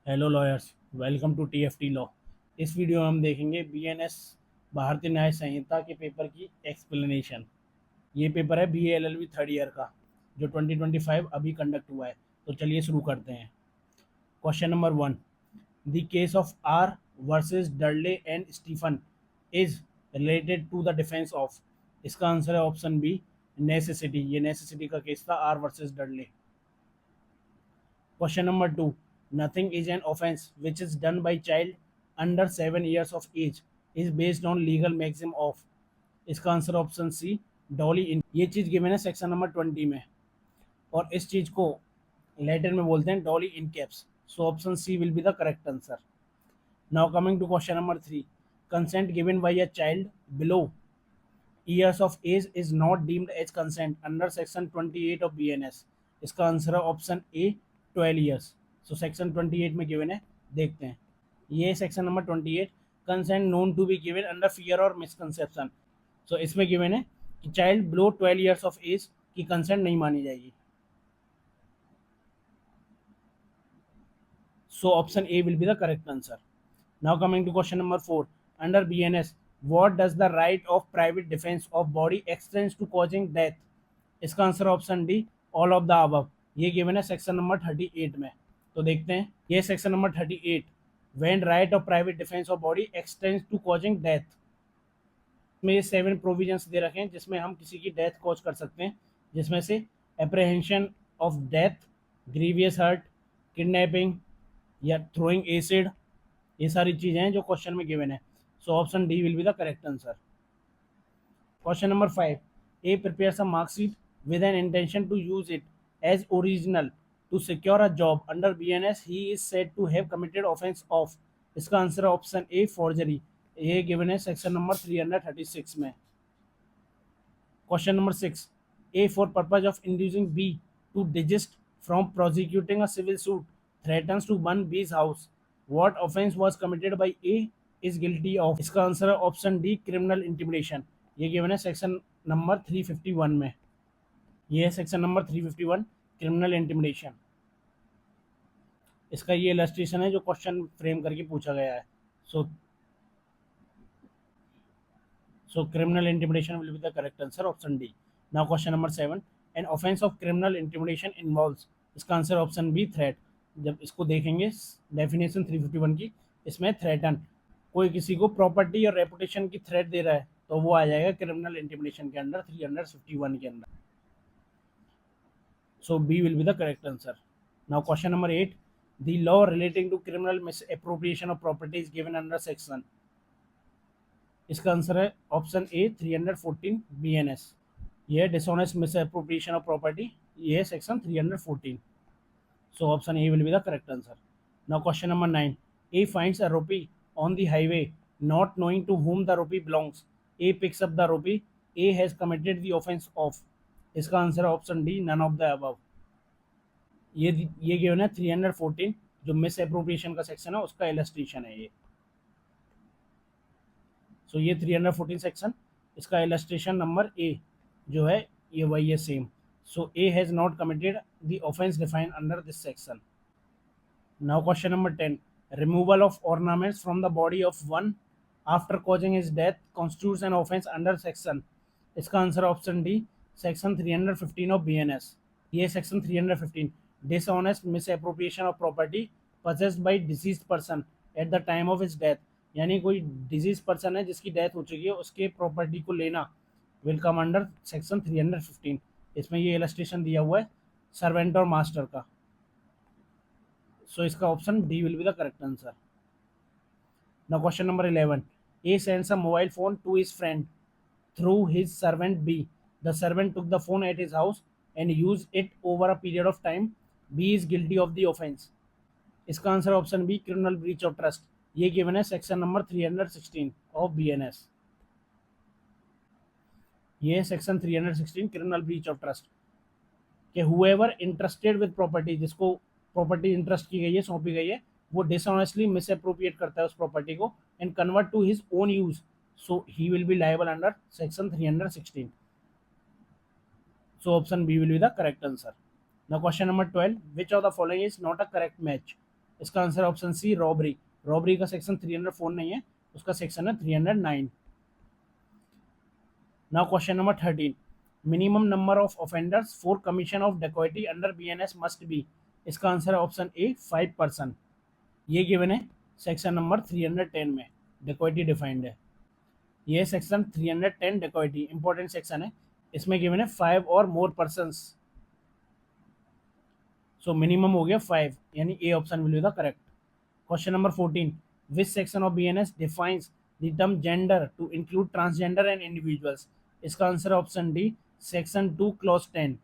Hello lawyers, welcome to TFT law. इस video में हम देखेंगे बीएनएस भारतीय न्याय संहिता के पेपर की एक्सप्लेनेशन। ये पेपर है बीएएलएलबी थर्ड ईयर का, जो 2025 अभी कंडक्ट हुआ है। तो चलिए शुरू करते हैं। Question number 1, the case of R versus Dudley and Stephen is related to the defence of. इसका आंसर है ऑप्शन बी, नेसेसिटी। ये नेसेसिटी का केस था, R versus Dudley. Question number 2. Nothing is an offence which is done by child under 7 years of age is based on legal maxim of। इसका answer option सी, डॉली इन। ये चीज़ given है section number 20 में, और इस चीज़ को Latin में बोलते हैं doli incapax. So option C will be the correct answer. Now coming to question number 3, consent given by a child below years of age is not deemed as consent under section 28 of BNS। इसका answer है option A, 12 years. So section 28 में given है, देखते हैं। ये section number 28, consent known to be given under fear और misconception. So इसमें given है कि child below 12 years of age की कंसेंट नहीं मानी जाएगी। So option A will be the correct answer. Now coming to question number 4. Under BNS, what does the right of private defense of body extends to causing death? इसका answer option D, all of the above. ये given है section number 38 में। तो देखते हैं, ये section number 38, when right of private defence of body extends to causing death में ये 7 प्रोविजंस दे रखे हैं जिसमें हम किसी की डेथ कॉज कर सकते हैं, जिसमें से apprehension of death, grievous hurt, kidnapping या थ्रोइंग एसिड, ये सारी चीज़ें हैं जो क्वेश्चन में गिवन है। So option D will be the correct answer. Question number 5, A prepares a marksheet with an intention to use it as original to secure a job under BNS, he is said to have committed offense of। इसका answer है option A, forgery। ये given है section number 336 में। Question number 6, A for purpose of inducing B to desist from prosecuting a civil suit threatens to burn B's house, what offence was committed by A is guilty of. इसका answer है option D, criminal intimidation. ये given है section number 351 में। ये है section number 351, criminal intimidation. इसका ये illustration है जो क्वेश्चन फ्रेम करके पूछा गया है। सो criminal intimidation will be the correct answer, option D. Now question number 7, an offense of criminal intimidation involves। इसका आंसर ऑप्शन बी, थ्रेट। जब इसको देखेंगे डेफिनेशन 351 की, इसमें थ्रेटन, कोई किसी को प्रॉपर्टी और रेपुटेशन की थ्रेट दे रहा है तो वो आ जाएगा क्रिमिनल इंटिमिडेशन के अंडर, 351 के अंदर। So B will be the correct answer. Now question number 8, the law relating to criminal misappropriation of property is given under section। इसका आंसर है ऑप्शन ए, 314 BNS। ये डिसऑनेस्ट मिसअप्रोप्रिएशन ऑफ प्रॉपर्टी, ये है section 314। So option A will be the correct answer. Now question number 9, A finds a rupee on the highway not knowing to whom the rupee belongs, A picks up the rupee, A has committed the offence of. इसका answer है option D, none of the above. ये given है 314, जो miss appropriation का section है उसका illustration है ये। सो ये 314 सेक्शन, इसका इलस्ट्रेशन नंबर ए जो है ये वही है, same. So A has not committed the offence defined under this section. Now question number 10, removal of ornaments from the body of one after causing his death constitutes an offence under section. इसका answer option D, section 315 of BNS। ये section 315, dishonest misappropriation of property possessed by deceased person at the time of his death. यानी कोई disease person है जिसकी death हो चुकी है, उसके प्रॉपर्टी को लेना विल कम अंडर सेक्शन 315। इसमें ये इलस्ट्रेशन दिया हुआ है सर्वेंट और मास्टर का। सो इसका option D will be the correct answer. Now question number 11, A sends a mobile phone to his friend through his servant B। The servant took the phone at his house and used it over a period of time। B is guilty of the offense। इसका answer option B, criminal breach of trust. ये given है section number 316 of BNS। ये section 316, criminal breach of trust, कि whoever interested with property, जिसको property interest की गई है, सौंपी गई है, वो डिसऑनेस्टली मिसअप्रोप्रिएट करता है उस प्रॉपर्टी को and convert to his own use, so he will be liable under section 316। So option B will be the correct answer. Now question number 12, which of the following is not a correct match। इसका answer option C robbery. Robbery का section 304 नहीं है, उसका section है 309। Now question number 13, minimum number of offenders for commission of dacoity under BNS must be. इसका answer है option A 5%। ये given है सेक्शन नंबर 310 में, डेकोइटी डिफाइंड है। ये सेक्शन 310 डेकोइटी इंपॉर्टेंट सेक्शन है, इसमें गिवन है 5 और मोर पर्सन्स। सो मिनिमम हो गया 5, यानी A option will be the correct. Question number 14, which section of BNS defines the term gender to include transgender and individuals. इसका answer option D section 2 clause 10।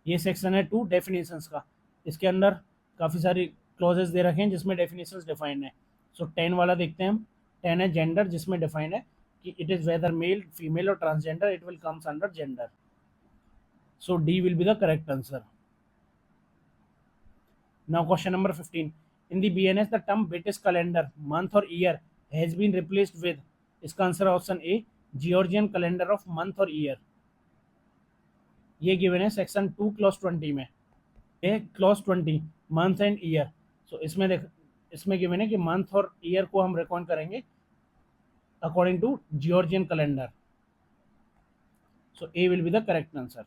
ये section है 2 definitions का, इसके अंदर काफ़ी सारी क्लॉजेस दे रखे हैं जिसमें डेफिनेशंस डिफाइंड है। सो 10 वाला देखते हैं हम। 10 है जेंडर, जिसमें डिफाइंड है कि it is whether male female और transgender, it will comes under gender. So D will be the correct answer. Now question number 15. In the BNS, the term British calendar, month or year has been replaced with। इसका answer option A Georgian calendar of month और year. ये given है section 2 clause 20 में। ये clause 20 month and year. So इसमें देख, इसमें given है कि मंथ और ईयर को हम रिकॉर्ड करेंगे according to Georgian calendar. So A will be the correct answer.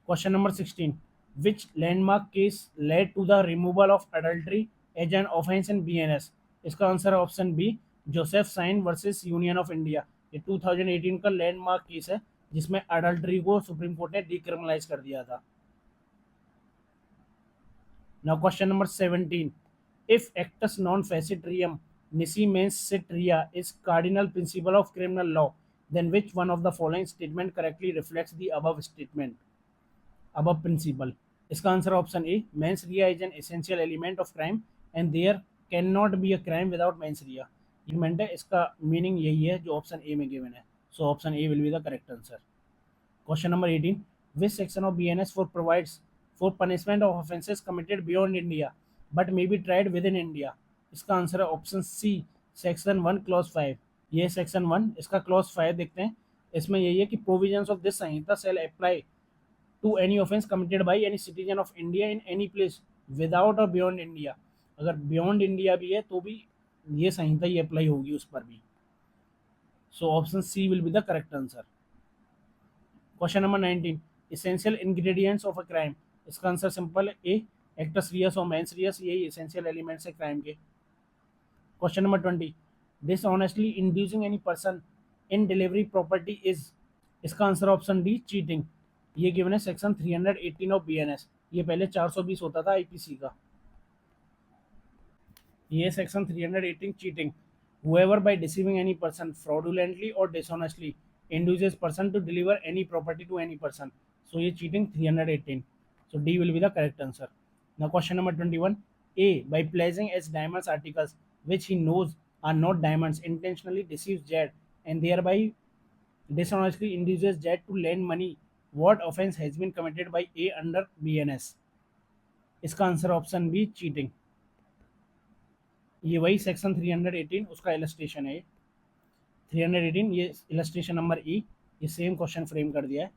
Question number 16. Which landmark case led to the removal of adultery as an offence in BNS? इसका answer है option B Joseph Shine versus Union of India. ये 2018 का landmark case है जिसमें adultery को supreme court ने decriminalise कर दिया था। Now question number 17. If actus non facitrium nisi mens sit rea is cardinal principle of criminal law, then which one of the following statement correctly reflects the above statement? above principle। इसका answer option A mens rea is an essential element of crime and there can not be a crime without mens rea. Element है, इसका meaning यही है जो option A में given है। So option A will be the correct answer. Question number 18, which section of BNS for provides for punishment of offences committed beyond India but may be tried with in India. इसका answer है option C section 1 clause 5। ये section 1, इसका clause 5 देखते हैं। इसमें यही है कि provisions of this Sanhita shall apply to any offence committed by any citizen of India in any place without और बियॉन्ड इंडिया। अगर बियॉन्ड इंडिया भी है तो भी ये संहिता ही अप्लाई होगी उस पर भी। So option C will be the correct answer. Question number 19, essential ingredients of a crime. इसका आंसर सिंपल है ए एक्टस रियस और मेंस रियस, यही इसेंशियल एलिमेंट्स है क्राइम के। Question number 20, dishonestly inducing any person in delivery property is. इसका answer option D cheating. ये given है section 318 of BNS. ये पहले 420 होता था आईपीसी का। ये section 318 cheating. whoever by deceiving any person fraudulently or dishonestly induces person to deliver any property to any person। so ये cheating 318। so D will be the correct answer। now question number 21, A by placing as diamonds articles which he knows are not diamonds intentionally deceives Z and thereby dishonestly induces Z to lend money। what offense has been committed by A under BNS? इसका answer option B cheating. ये वही section 318 उसका illustration है। 318 ये illustration number ई, ये same question frame कर दिया है।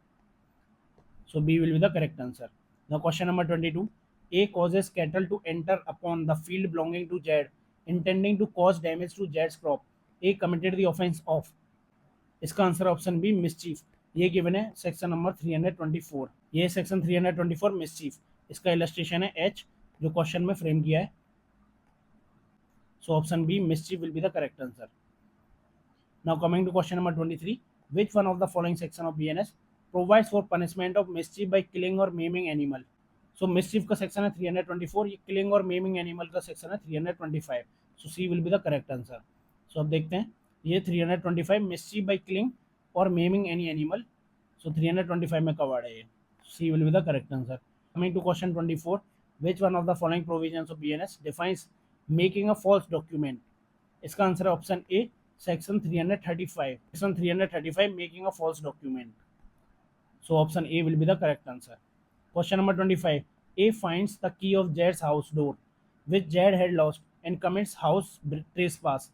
So B will be the correct answer. The question number 22, A causes cattle to enter upon the field belonging to Z intending to cause damage to जेड्स crop. A committed the offence of. इसका answer option B mischief. ये given है section number 324। ये section 324 mischief, इसका illustration है H जो question में frame किया है। So option B mischief will be the correct answer। Now coming to question number 23, which one of the following section of BNS provides for punishment of mischief by killing or maiming animal? So mischief का section है 324, ये killing और maiming animal का section है 325। So C will be the correct answer। So अब देखते हैं, ये 325 mischief by killing और maiming any animal, so 325 में covered है ये। C will be the correct answer। Coming to question 24, which one of the following provisions of BNS defines making a false document? इसका answer है option A section 335। Section 335 making a false document. So option A will be the correct answer. Question number 25, A finds the key of Jades house door which Z had lost and commits house trespass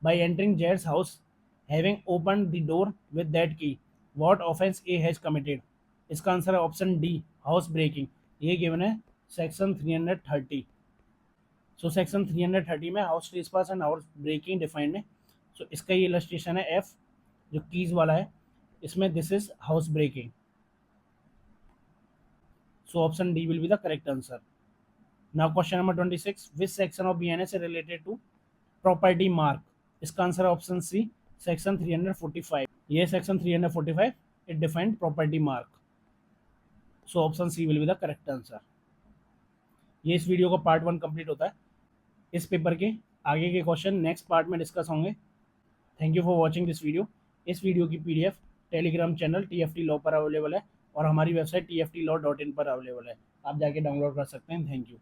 bye entering Jades house having open the door with that की। What offence A has committed? इसका answer है option D house breaking. ये given है section 330। So section 330 में house trespass and house breaking defined है। So इसका ये illustration है एफ, जो कीज वाला है, इसमें this is house breaking. So option D will be the correct answer. Now question number 26, which section of BNS is related to property mark? इसका answer है ऑप्शन सी, सेक्शन 345। ये section 345 it defined property mark. So option C will be the correct answer. ये इस video का part 1 complete होता है। इस paper के आगे के क्वेश्चन नेक्स्ट पार्ट में डिस्कस होंगे। Thank you for watching this video. इस वीडियो की PDF Telegram channel TFT law पर अवेलेबल है और हमारी वेबसाइट tftlaw.in पर अवेलेबल है। आप जाके डाउनलोड कर सकते हैं। Thank you.